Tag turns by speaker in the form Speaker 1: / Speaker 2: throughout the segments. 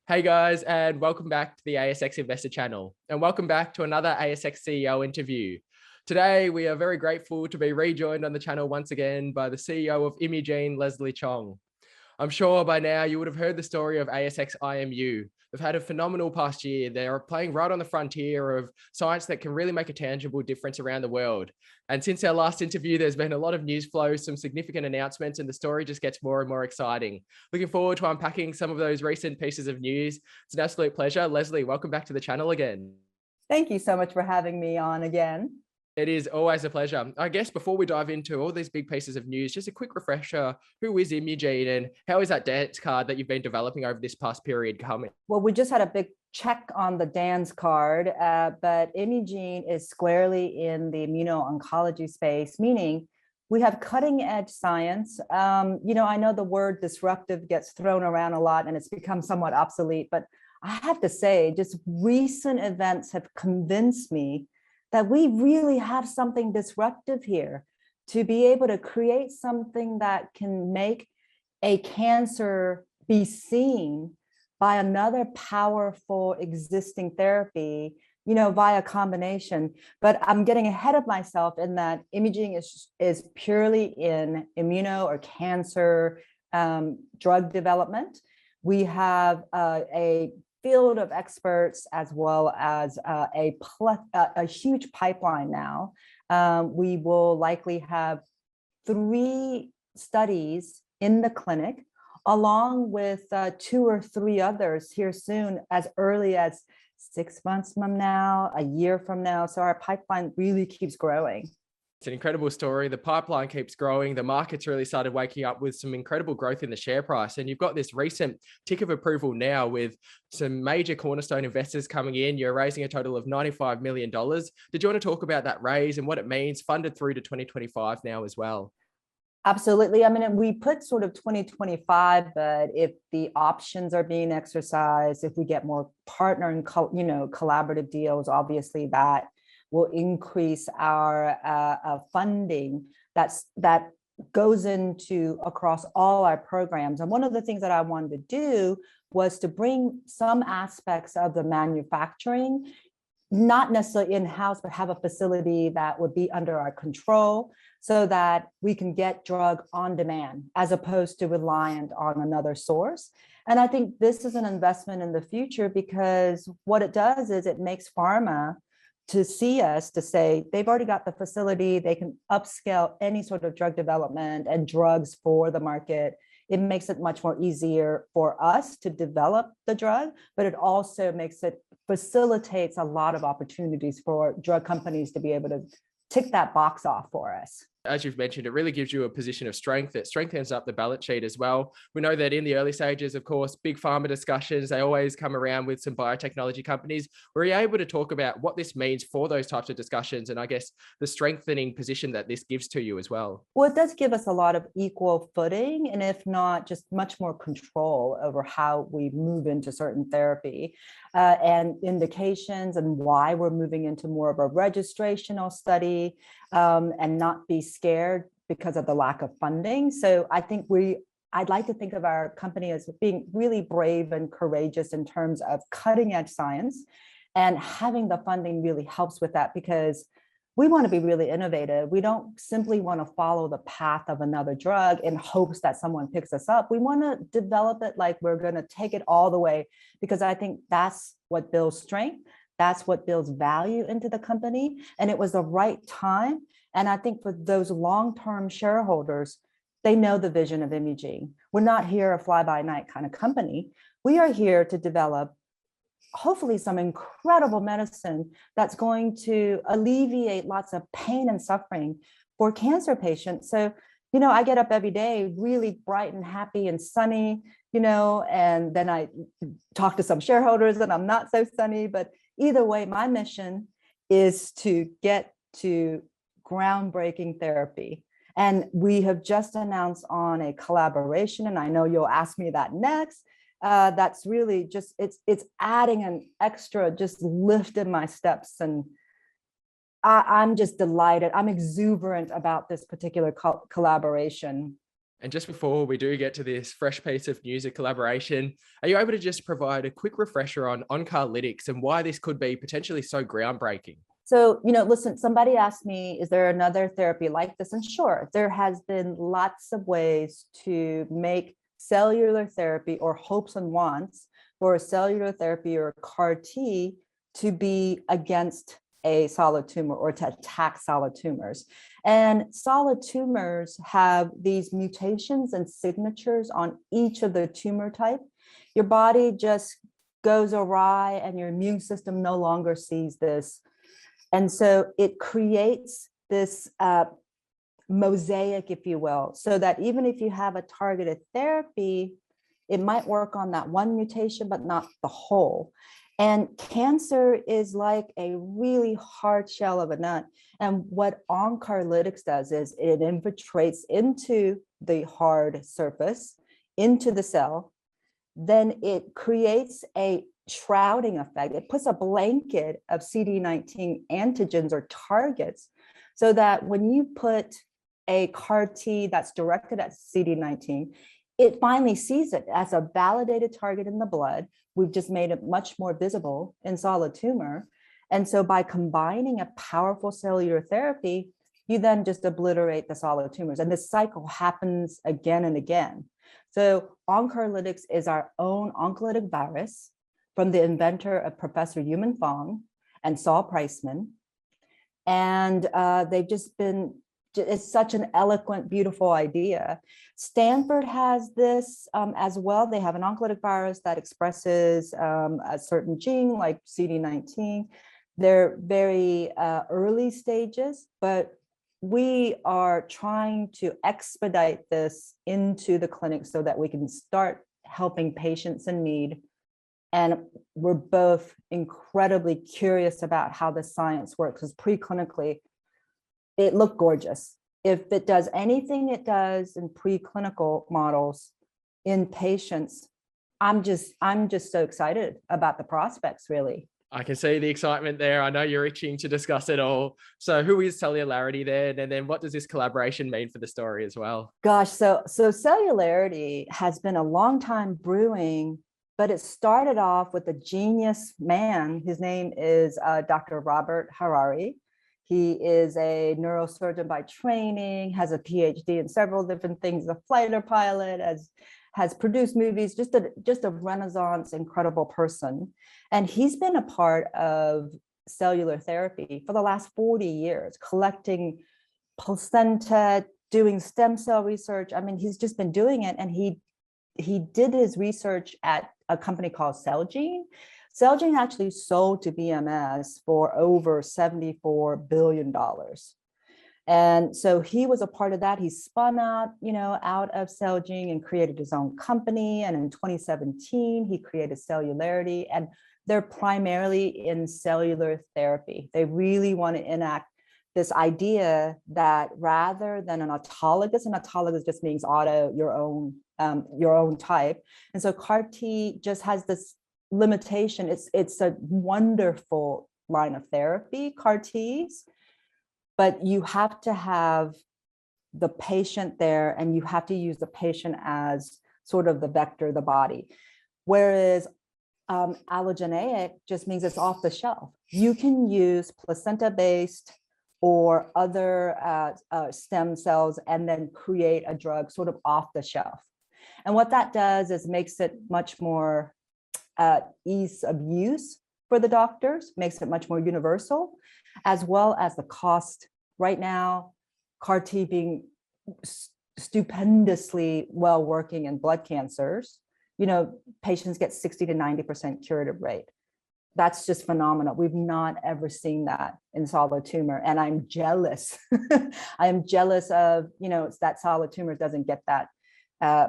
Speaker 1: Hey guys, and welcome back to the ASX Investor Channel, and welcome back to another ASX CEO interview. Today, we are very grateful to be rejoined on the channel once again by the CEO of Imugene, Leslie Chong. I'm sure by now you would have heard the story of ASX IMU. They've had a phenomenal past year. They're playing right on the frontier of science that can really make a tangible difference around the world. And since our last interview, there's been a lot of news flow, some significant announcements, and the story just gets more and more exciting. Looking forward to unpacking some of those recent pieces of news. It's an absolute pleasure. Leslie, welcome back to the channel again.
Speaker 2: Thank you so much for having me on again.
Speaker 1: It is always a pleasure. I guess before we dive into all these big pieces of news, just a quick refresher. Who is Imugene and how is that dance card that you've been developing over this past period coming?
Speaker 2: Well, we just had a big check on the dance card, but Imugene is squarely in the immuno-oncology space, meaning we have cutting edge science. I know the word disruptive gets thrown around a lot and it's become somewhat obsolete, but I have to say, just recent events have convinced me that we really have something disruptive here to be able to create something that can make a cancer be seen by another powerful existing therapy, via combination. But I'm getting ahead of myself in that Imugene is purely in immuno or cancer drug development. We have a field of experts as well as a huge pipeline now. We will likely have 3 studies in the clinic, along with 2 or 3 others here soon, as early as 6 months from now, a year from now. So our pipeline really keeps growing.
Speaker 1: It's an incredible story. The pipeline keeps growing. The market's really started waking up with some incredible growth in the share price. And you've got this recent tick of approval now with some major cornerstone investors coming in. You're raising a total of $95 million. Did you want to talk about that raise and what it means, funded through to 2025 now as well?
Speaker 2: Absolutely. I mean, we put sort of 2025, but if the options are being exercised, if we get more partner and collaborative deals, obviously that will increase our funding that goes into across all our programs. And one of the things that I wanted to do was to bring some aspects of the manufacturing, not necessarily in-house, but have a facility that would be under our control so that we can get drug on demand as opposed to reliant on another source. And I think this is an investment in the future because what it does is it makes pharma to see us to say they've already got the facility, they can upscale any sort of drug development and drugs for the market. It makes it much more easier for us to develop the drug, but it also facilitates a lot of opportunities for drug companies to be able to tick that box off for us.
Speaker 1: As you've mentioned, it really gives you a position of strength. It strengthens up the balance sheet as well. We know that in the early stages, of course, big pharma discussions, they always come around with some biotechnology companies. Were you able to talk about what this means for those types of discussions and I guess the strengthening position that this gives to you as well?
Speaker 2: Well, it does give us a lot of equal footing, and if not, just much more control over how we move into certain therapy and indications and why we're moving into more of a registrational study and not be scared because of the lack of funding. So I think I'd like to think of our company as being really brave and courageous in terms of cutting edge science, and having the funding really helps with that because we want to be really innovative. We don't simply want to follow the path of another drug in hopes that someone picks us up. We want to develop it like we're going to take it all the way, because I think that's what builds strength. That's what builds value into the company. And it was the right time. And I think for those long-term shareholders, they know the vision of Imugene. We're not here a fly-by-night kind of company. We are here to develop hopefully some incredible medicine that's going to alleviate lots of pain and suffering for cancer patients. So, I get up every day really bright and happy and sunny, and then I talk to some shareholders and I'm not so sunny, but either way, my mission is to get to groundbreaking therapy. And we have just announced on a collaboration, and I know you'll ask me that next. That's really just, it's adding an extra, just lift in my steps. And I'm just delighted. I'm exuberant about this particular collaboration.
Speaker 1: And just before we do get to this fresh piece of news and collaboration, are you able to just provide a quick refresher on onCARlytics and why this could be potentially so groundbreaking?
Speaker 2: So, listen, somebody asked me, is there another therapy like this? And sure, there has been lots of ways to make cellular therapy or hopes and wants for a cellular therapy or CAR T to be against a solid tumor or to attack solid tumors. And solid tumors have these mutations and signatures on each of the tumor type. Your body just goes awry and your immune system no longer sees this. And so it creates this mosaic, if you will, so that even if you have a targeted therapy, it might work on that one mutation, but not the whole. And cancer is like a really hard shell of a nut. And what onCARlytics does is it infiltrates into the hard surface, into the cell. Then it creates a shrouding effect. It puts a blanket of CD19 antigens or targets so that when you put a CAR T that's directed at CD19, it finally sees it as a validated target in the blood. We've just made it much more visible in solid tumor. And so by combining a powerful cellular therapy, you then just obliterate the solid tumors. And this cycle happens again and again. So onCARlytics is our own oncolytic virus from the inventor of Professor Yuman Fong and Saul Priceman. And they've just been, it's such an eloquent, beautiful idea. Stanford has this as well. They have an oncolytic virus that expresses a certain gene like CD19. They're very early stages, but we are trying to expedite this into the clinic so that we can start helping patients in need. And we're both incredibly curious about how the science works, because preclinically, it looked gorgeous. If it does anything it does in preclinical models in patients, I'm just so excited about the prospects, really.
Speaker 1: I can see the excitement there. I know you're itching to discuss it all. So who is Cellularity then? And then what does this collaboration mean for the story as well?
Speaker 2: Gosh, so Cellularity has been a long time brewing, but it started off with a genius man. His name is Dr. Robert Harari. He is a neurosurgeon by training, has a PhD in several different things, a fighter pilot, has produced movies, just a Renaissance, incredible person. And he's been a part of cellular therapy for the last 40 years, collecting placenta, doing stem cell research. I mean, he's just been doing it. And he did his research at a company called Celgene. Celgene actually sold to BMS for over $74 billion. And so he was a part of that. He spun out, out of Celgene and created his own company. And in 2017, he created Cellularity. And they're primarily in cellular therapy. They really want to enact this idea that rather than an autologous, and autologous just means auto, your own type. And so CAR T just has this limitation. It's a wonderful line of therapy, CAR Ts, but you have to have the patient there and you have to use the patient as sort of the vector, the body. Whereas allogeneic just means it's off the shelf. You can use placenta-based or other stem cells and then create a drug sort of off the shelf. And what that does is makes it much more ease of use for the doctors, makes it much more universal, as well as the cost. Right now, CAR T being stupendously well working in blood cancers, patients get 60 to 90% curative rate. That's just phenomenal. We've not ever seen that in solid tumor. And I'm jealous. I am jealous of, it's that solid tumor doesn't get that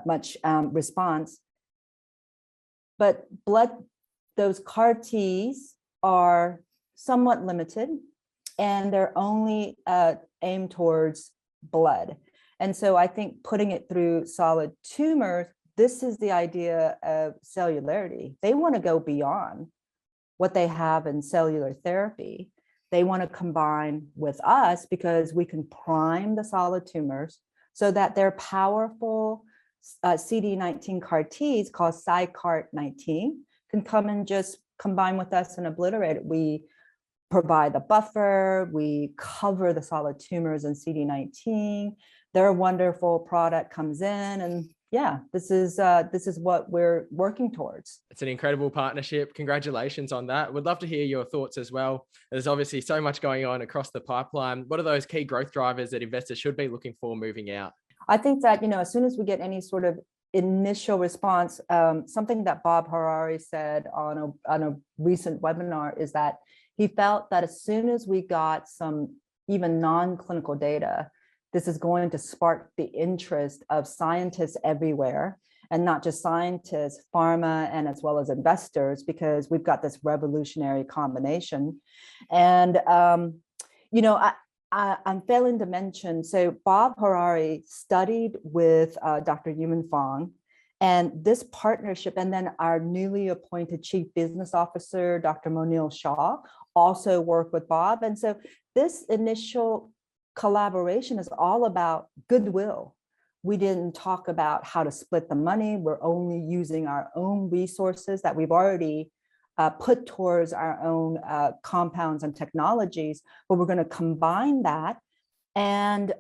Speaker 2: much response. But those CAR Ts are somewhat limited and they're only aimed towards blood. And so I think putting it through solid tumors, this is the idea of Cellularity. They want to go beyond what they have in cellular therapy. They want to combine with us because we can prime the solid tumors so that their powerful CD19 CAR Ts called CyCART19 can come and just combine with us and obliterate it. We provide the buffer, we cover the solid tumors in CD19. Their wonderful product comes in, and yeah, this is what we're working towards.
Speaker 1: It's an incredible partnership. Congratulations on that. Would love to hear your thoughts as well. There's obviously so much going on across the pipeline. What are those key growth drivers that investors should be looking for moving out?
Speaker 2: I think that, as soon as we get any sort of initial response, something that Bob Harari said on a recent webinar is that he felt that as soon as we got some even non-clinical data, this is going to spark the interest of scientists everywhere, and not just scientists, pharma, and as well as investors, because we've got this revolutionary combination. And, I'm failing to mention, so Bob Harari studied with Dr. Yuman Fong, and this partnership, and then our newly appointed Chief Business Officer, Dr. Monil Shah, also worked with Bob. And so this initial collaboration is all about goodwill. We didn't talk about how to split the money. We're only using our own resources that we've already put towards our own compounds and technologies, but we're going to combine that. And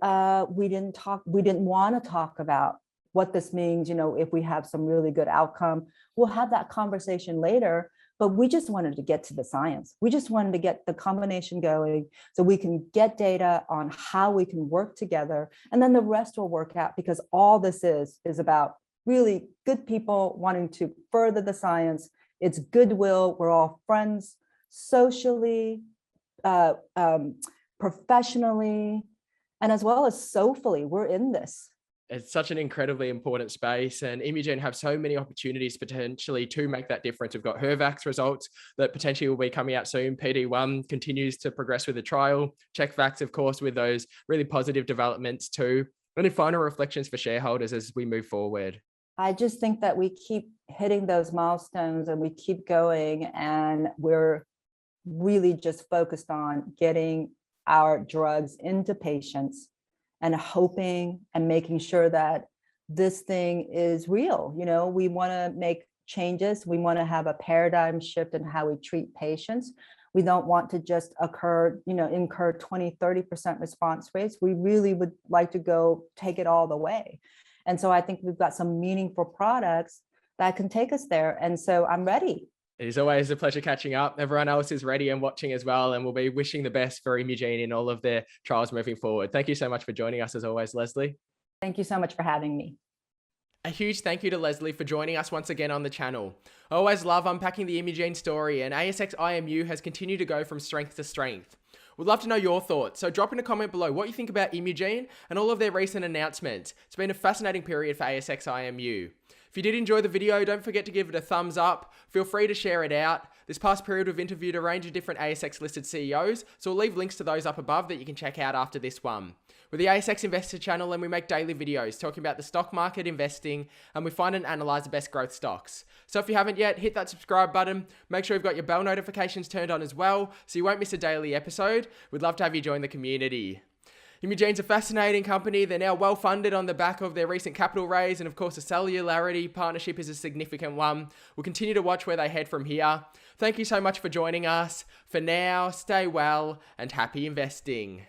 Speaker 2: we didn't want to talk about what this means, if we have some really good outcome. We'll have that conversation later, but we just wanted to get to the science. We just wanted to get the combination going so we can get data on how we can work together, and then the rest will work out, because all this is about really good people wanting to further the science. It's goodwill. We're all friends socially, professionally, and as well as socially. We're in this.
Speaker 1: It's such an incredibly important space, and Imugen have so many opportunities potentially to make that difference. We've got HER-Vaxx results that potentially will be coming out soon. PD-1 continues to progress with the trial. CheckVax, of course, with those really positive developments too. Any final reflections for shareholders as we move forward?
Speaker 2: I just think that we keep hitting those milestones and we keep going, and we're really just focused on getting our drugs into patients and hoping and making sure that this thing is real. We want to make changes. We want to have a paradigm shift in how we treat patients. We don't want to just incur 20-30% response rates. We really would like to go take it all the way. And so I think we've got some meaningful products that can take us there. And so I'm ready.
Speaker 1: It is always a pleasure catching up. Everyone else is ready and watching as well, and we'll be wishing the best for Imugen in all of their trials moving forward. Thank you so much for joining us as always, Leslie.
Speaker 2: Thank you so much for having me.
Speaker 1: A huge thank you to Leslie for joining us once again on the channel. I always love unpacking the Imugen story, and ASX IMU has continued to go from strength to strength. We'd love to know your thoughts, so drop in a comment below what you think about Imugen and all of their recent announcements. It's been a fascinating period for ASX IMU. If you did enjoy the video, don't forget to give it a thumbs up. Feel free to share it out. This past period, we've interviewed a range of different ASX listed CEOs, so we'll leave links to those up above that you can check out after this one. We're the ASX Investor channel, and we make daily videos talking about the stock market, investing, and we find and analyze the best growth stocks. So if you haven't yet, hit that subscribe button. Make sure you've got your bell notifications turned on as well, so you won't miss a daily episode. We'd love to have you join the community. Imugen's a fascinating company. They're now well funded on the back of their recent capital raise, and of course the Cellularity partnership is a significant one. We'll continue to watch where they head from here. Thank you so much for joining us. For now, stay well and happy investing.